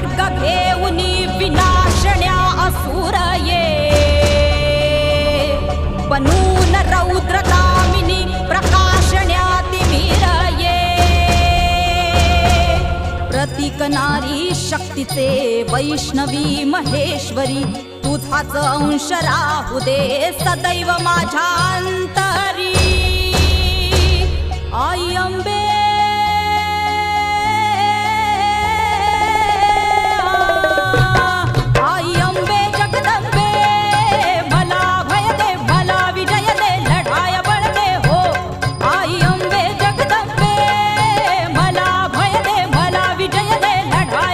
खड्ग घेऊनी विनाशण्या असुर ये बनून रौद्रकामिनी प्रकाशण्या तिमिर ये प्रतीक नारी शक्तीचे वैष्णवी महेश्वरी तुझाच अंश राहू दे सदैव माझ्या अंतरी आई अंबे